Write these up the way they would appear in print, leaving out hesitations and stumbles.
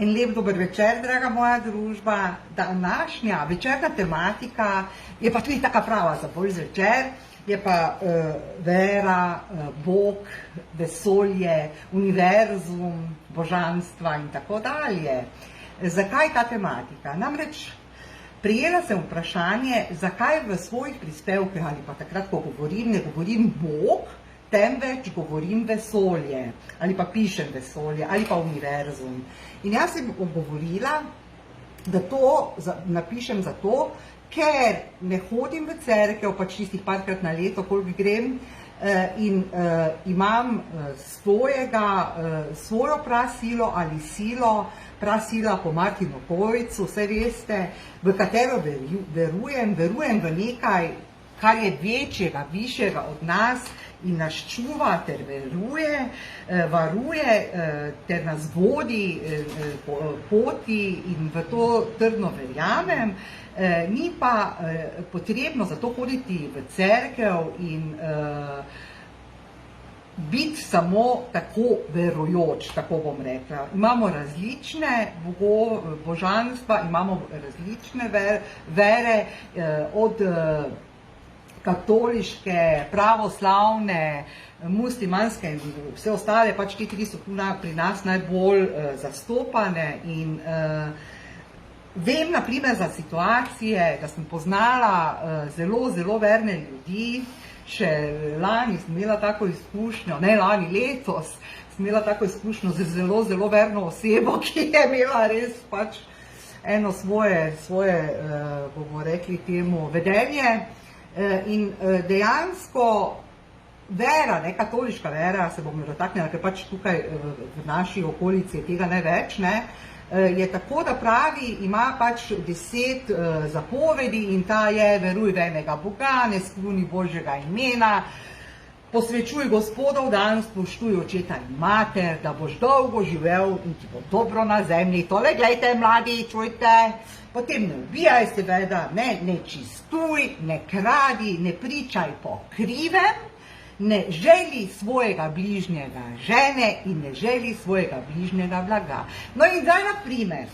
En lep dober večer, draga moja družba. Današnja večerna tematika je pa tudi taka prava za bolj zvečer, je pa vera, Bog, vesolje, univerzum, božanstva in tako dalje. Zakaj ta tematika? Namreč prejela sem vprašanje, zakaj v svojih prispevkih ali pa takrat, ko govorim, ne govorim Bog, temveč govorim vesolje, ali pa pišem vesolje, ali pa univerzum. In jaz sem odgovorila, da to napišem zato, ker ne hodim v cerkev, pač tistih parkrat na leto, koliko grem, in imam svojo prasilo ali silo, prasila po Martinu Kojcu, vse veste, v katero verujem v nekaj, kar je večjega, višjega od nas in nas čuva ter varuje ter nas vodi po poti in v to trdno verjamem. Ni pa potrebno zato hoditi v cerkev in biti samo tako verujoč, tako bom rekla. Imamo različne božanstva, imamo različne vere, od katoliške, pravoslavne, muslimanske in vse ostale, pač te tri so pri nas najbolj zastopane. In vem, na primer, za situacije, da sem poznala zelo verne ljudi. Še lani sem imela tako izkušnjo, ne lani, letos sem imela tako izkušnjo z zelo verno osebo, ki je imela res pač eno svoje, bomo rekli temu, vedenje. In dejansko vera, ne katoliška vera, se bom dotaknila, ker pač tukaj v naši okolici je tega največ, ne, je tako, da pravi, ima pač 10 zapovedi in ta je: veruj v enega Boga, ne skruni Božjega imena, posvečuj Gospodov dan, spoštuj očeta in mater, da boš dolgo živel in ti bo dobro na zemlji. Tole, glejte, mladi, čujte. Potem ne ubijaj, seveda, ne čistuj, ne kradi, ne pričaj po krivem, ne želi svojega bližnjega žene in ne želi svojega bližnjega blaga. No in zdaj, na primer,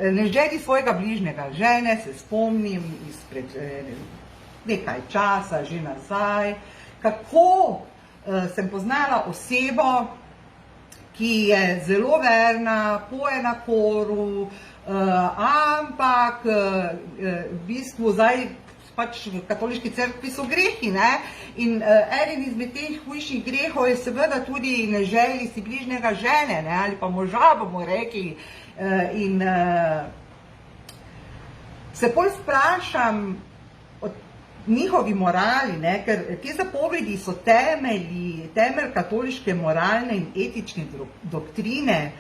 ne želi svojega bližnjega žene, se spomnim izpred nekaj časa, že nazaj, kako sem poznala osebo, ki je zelo verna, poje na koru, ampak v bistvu zdaj pač v katoliški cerkvi so grehi, ne? In eden izmed teh hujših grehov je seveda tudi ne želi si bližnjega žene, ne? Ali pa moža, bomo rekli. In se bolj sprašam o njihovi morali, ne? Ker te zapovedi so temelj katoliške moralne in etične doktrine,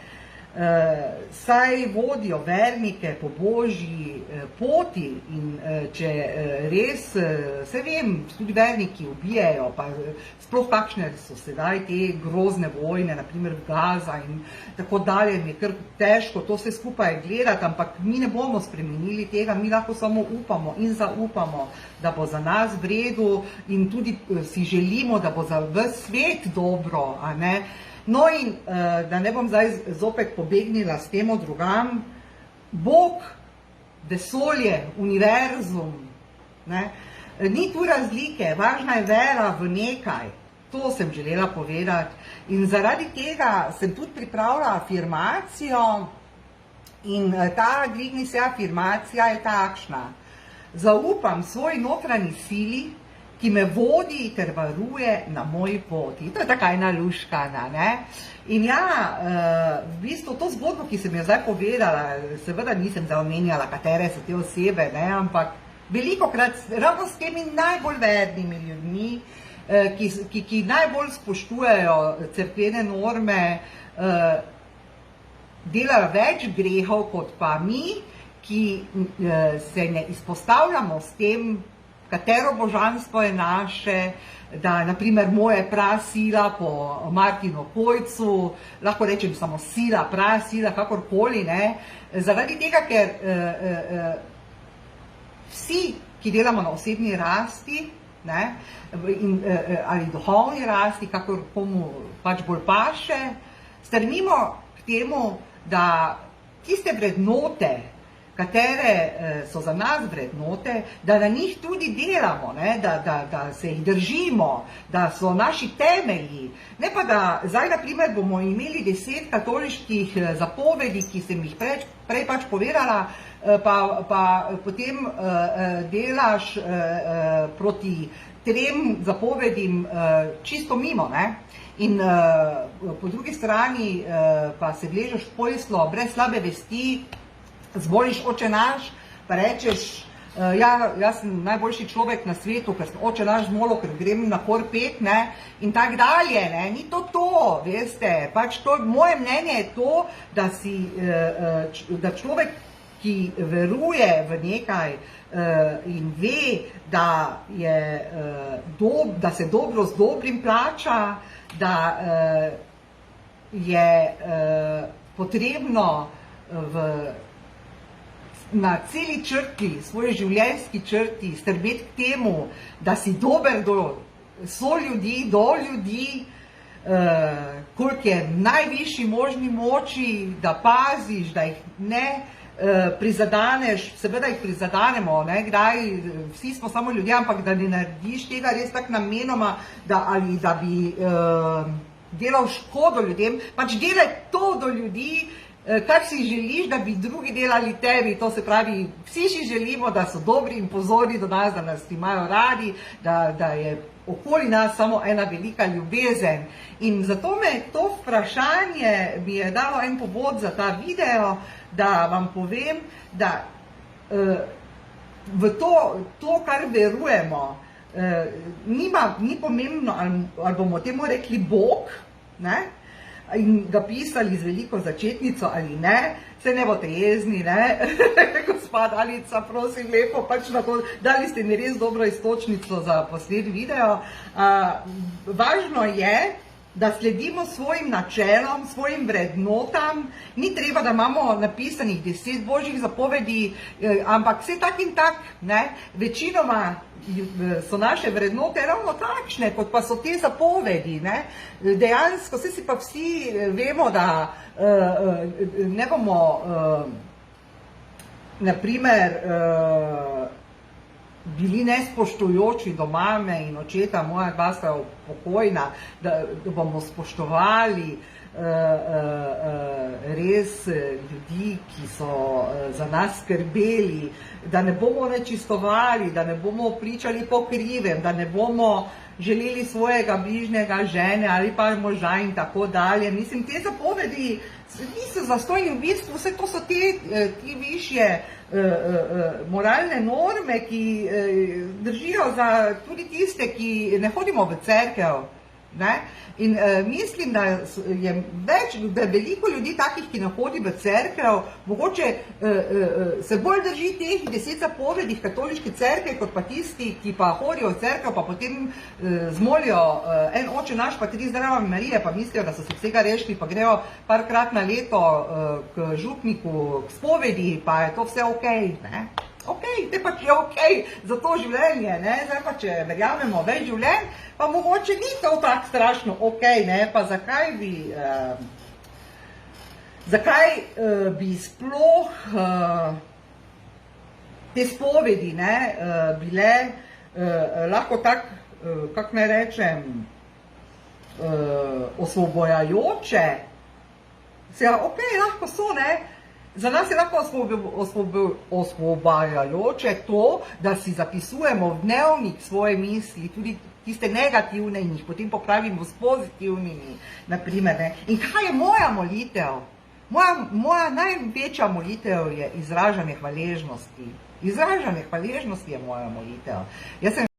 saj vodijo vernike po božji poti. In če res, se vem, tudi verniki ubijajo, pa sploh kakšne so sedaj te grozne vojne, naprimer v Gaza in tako dalje, mi je kar težko to vse skupaj gledati, ampak mi ne bomo spremenili tega, mi lahko samo upamo in zaupamo, da bo za nas v redu in tudi si želimo, da bo za ves svet dobro, a ne. No in da ne bom zdaj zopet pobegnila s temo drugam, Bog, vesolje, univerzum, ne, ni tu razlike, važna je vera v nekaj, to sem želela povedati. In zaradi tega sem tudi pripravila afirmacijo in ta dvigni se afirmacija je takšna: zaupam svoji notranji sili, ki me vodi ter varuje na moji poti. To je taka ena luškana, ne? In ja, v bistvu to zgodbo, ki sem jo zdaj povedala, seveda nisem zdaj omenjala, katere so te osebe, ne? Ampak velikokrat ravno s temi najbolj vernimi ljudmi, ki najbolj spoštujejo cerkvene norme, delajo več grehov kot pa mi, ki se ne izpostavljamo s tem, katero božanstvo je naše, da naprimer moje prasila po Martinu Kojcu, lahko rečem samo sila, prasila, kakorkoli, ne, zaradi tega, ker vsi, ki delamo na osebni rasti, ne, ali duhovni rasti, kakor komu pač bolj paše, stremimo k temu, da tiste vrednote, katere so za nas vrednote, da na njih tudi delamo, ne? Da se jih držimo, da so naši temelji. Ne pa da zdaj, na primer, bomo imeli 10 katoliških zapovedi, ki sem jih prej pač povedala, pa potem delaš proti 3 zapovedim čisto mimo, ne? In po drugi strani pa se vležeš v poslo brez slabe vesti, zboliš Oče naš, pa rečeš, jaz sem najboljši človek na svetu, ker sem Oče naš zmolil, ker grem na hor pet, ne, in tak dalje, ne, ni to, veste, pač to, moje mnenje je to, da človek, ki veruje v nekaj in ve, da se dobro z dobrim plača, da je potrebno na celi črti, svoji življenjski črti, strmeti k temu, da si dober do soljudi, do ljudi, koliko je najvišji možni moči, da paziš, da jih ne prizadaneš, seveda jih prizadanemo, ne, kdaj, vsi smo samo ljudje, ampak da ne narediš tega res tako namenoma, ali da bi delal škodo ljudem, pač delaj to do ljudi, kar si želiš, da bi drugi delali tebi, to se pravi, vsi si želimo, da so dobri in pozorni do nas, da nas imajo radi, da je okoli nas samo ena velika ljubezen. In zato me to vprašanje mi je dalo en povod za ta video, da vam povem, da v to, kar verujemo, ni pomembno, ali bomo temu rekli Bog, ne? In ga pisali z veliko začetnico ali ne, se ne boste jezni, ne, gospod Alica, prosim lepo, pač na to, dali ste mi res dobro iztočnico za poslednji video. Važno je, da sledimo svojim načelom, svojim vrednotam, ni treba, da imamo napisanih 10 božjih zapovedi, ampak vse tak in tak, ne, večinoma so naše vrednote ravno takšne, kot pa so te zapovedi, ne, dejansko, si pa vsi vemo, da ne bomo, naprimer, bili nespoštujoči do mame in očeta, moja dva sta pokojna, da bomo spoštovali res ljudi, ki so za nas skrbeli, da ne bomo nečistovali, da ne bomo pričali po krivem, da ne bomo želeli svojega bližnjega, žene ali pa moža in tako dalje. Mislim, te zapovedi niso zastojni, v bistvu vse to so te višje moralne norme, ki držijo za tudi tiste, ki ne hodimo v cerkev. Ne? In mislim, da je veliko ljudi takih, ki ne hodi v cerkev, mogoče se bolj drži teh 10 zapovedih katoliške cerkve, kot pa tisti, ki pa hodijo v cerkev, pa potem zmolijo en Oče naš, pa 3 Zdrave Marije, pa mislijo, da so se vsega rešili, pa grejo parkrat na leto k župniku, k spovedi, pa je to vse okej, ne? Okej, te pač je okej za to življenje, ne, zdaj pa če verjamemo več življenj, pa mogoče ni to tako strašno okej, ne, pa zakaj bi sploh te spovedi, ne, bile lahko tako, kako naj rečem, osvobojajoče, okej, lahko so, ne. Za nas je lahko osvobajajoče to, da si zapisujemo v dnevnik svoje misli, tudi tiste negativne, in jih potem popravimo s pozitivnimi, naprimer, ne. In kaj je moja molitev? Moja največja molitev je izražanje hvaležnosti. Izražanje hvaležnosti je moja molitev.